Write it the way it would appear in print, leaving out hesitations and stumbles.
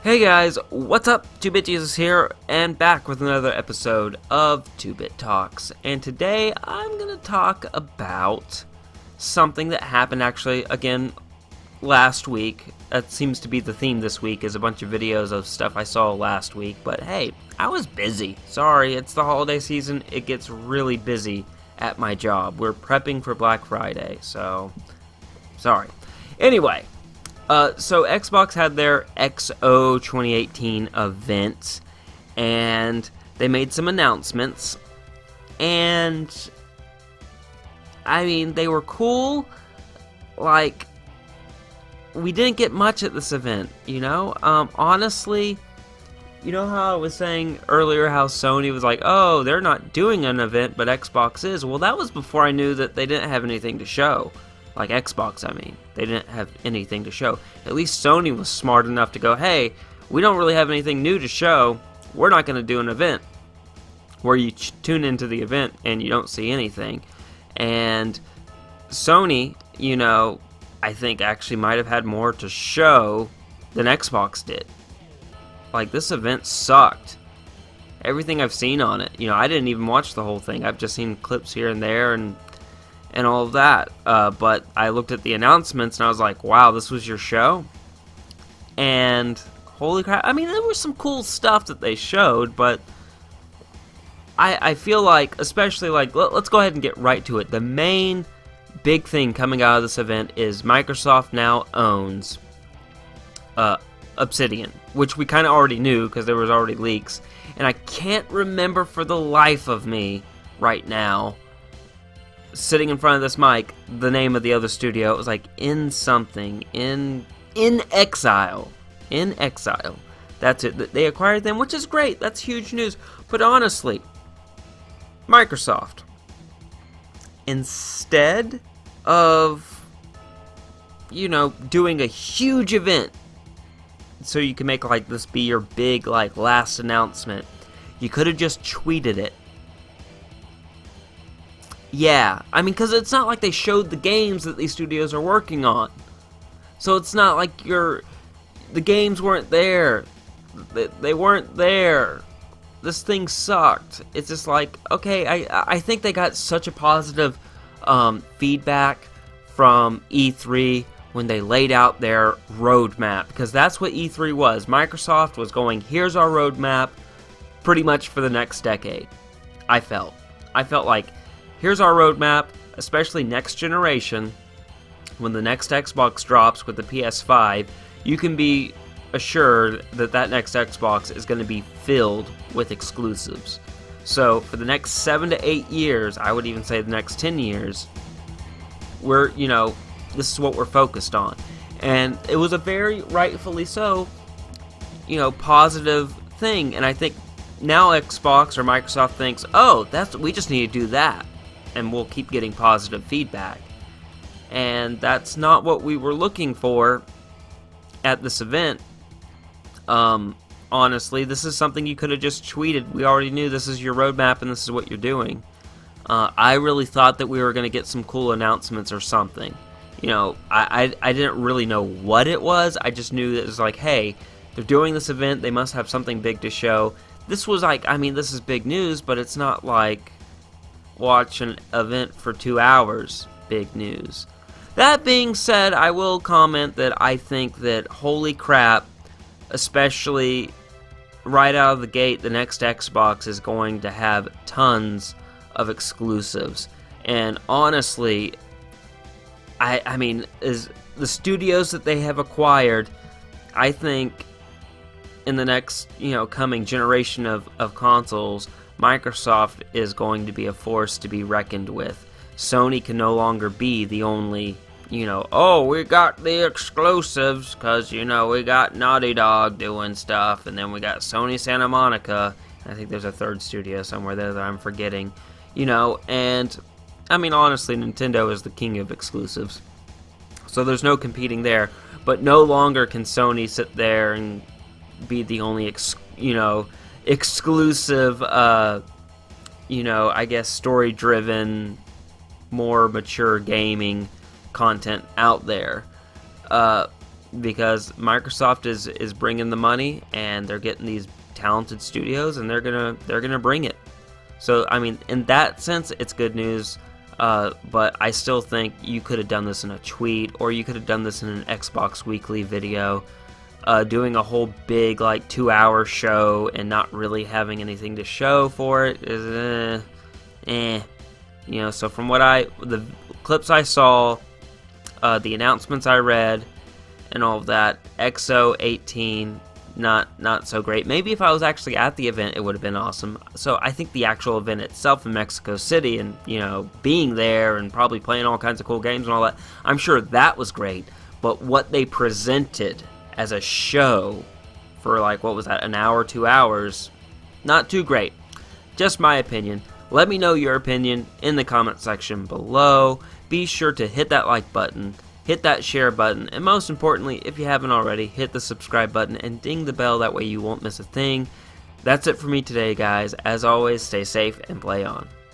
Hey guys, what's up? 2-Bit Jesus here, and back with another episode of 2-Bit Talks. And today I'm going to talk about something that happened actually, again, last week. That seems to be the theme this week, is a bunch of videos of stuff I saw last week. But hey, I was busy. Sorry, it's the holiday season. It gets really busy at my job. We're prepping for Black Friday, so sorry. Anyway. So Xbox had their XO 2018 event, and they made some announcements, and I mean, they were cool. Like, we didn't get much at this event, you know? Honestly, you know how I was saying earlier how Sony was like, oh, they're not doing an event, but Xbox is? Well, that was before I knew that they didn't have anything to show. Like Xbox, I mean. They didn't have anything to show. At least Sony was smart enough to go, hey, we don't really have anything new to show. We're not going to do an event where you tune into the event and you don't see anything. And Sony, you know, I think actually might have had more to show than Xbox did. Like, this event sucked. Everything I've seen on it, you know, I didn't even watch the whole thing. I've just seen clips here and there and all of that, but I looked at the announcements and I was like, wow, this was your show? And holy crap, I mean, there was some cool stuff that they showed, but I feel like, especially like, let's go ahead and get right to it. The main big thing coming out of this event is Microsoft now owns Obsidian, which we kind of already knew because there was already leaks, and I can't remember for the life of me right now, sitting in front of this mic, the name of the other studio. It was like Inexile. That's it. They acquired them, which is great. That's huge news. But honestly, Microsoft, instead of, you know, doing a huge event so you can make like this be your big like last announcement, you could have just tweeted it. Yeah, I mean, because it's not like they showed the games that these studios are working on. So it's not like the games weren't there. They weren't there. This thing sucked. It's just like, okay, I think they got such a positive feedback from E3 when they laid out their roadmap. Because that's what E3 was. Microsoft was going, here's our roadmap pretty much for the next decade. I felt like, here's our roadmap, especially next generation. When the next Xbox drops with the PS5, you can be assured that that next Xbox is going to be filled with exclusives. So for the next 7 to 8 years, I would even say the next 10 years, this is what we're focused on. And it was a very rightfully so, positive thing. And I think now Xbox or Microsoft thinks, oh, we just need to do that, and we'll keep getting positive feedback. And that's not what we were looking for at this event. Honestly, this is something you could have just tweeted. We already knew this is your roadmap and this is what you're doing. I really thought that we were going to get some cool announcements or something. I didn't really know what it was. I just knew that it was like, hey, they're doing this event. They must have something big to show. This was like, this is big news, but it's not like watch an event for 2 hours big news. That being said, I will comment that I think that, holy crap, especially right out of the gate, the next Xbox is going to have tons of exclusives. And honestly, I mean, is the studios that they have acquired, I think in the next, coming generation of consoles, Microsoft is going to be a force to be reckoned with. Sony can no longer be the only, oh, we got the exclusives because, we got Naughty Dog doing stuff, and then we got Sony Santa Monica. I think there's a third studio somewhere there that I'm forgetting, and I mean, honestly, Nintendo is the king of exclusives. So there's no competing there, but no longer can Sony sit there and be the only, exclusive, I guess, story-driven, more mature gaming content out there. because Microsoft is bringing the money, and they're getting these talented studios, and they're gonna bring it. So I mean, in that sense, it's good news. But I still think you could have done this in a tweet, or you could have done this in an Xbox Weekly video. Doing a whole big, like, 2-hour show and not really having anything to show for it is, You know, so from the clips I saw, the announcements I read, and all of that, XO18, not so great. Maybe if I was actually at the event, it would have been awesome. So I think the actual event itself in Mexico City, and, you know, being there and probably playing all kinds of cool games and all that, I'm sure that was great. But what they presented as a show for, like, what was that, an hour, 2 hours, not too great. Just my opinion. Let me know your opinion in the comment section below. Be sure to hit that like button, hit that share button, and most importantly, if you haven't already, hit the subscribe button and ding the bell. That way you won't miss a thing. That's it for me today, guys. As always, stay safe and play on.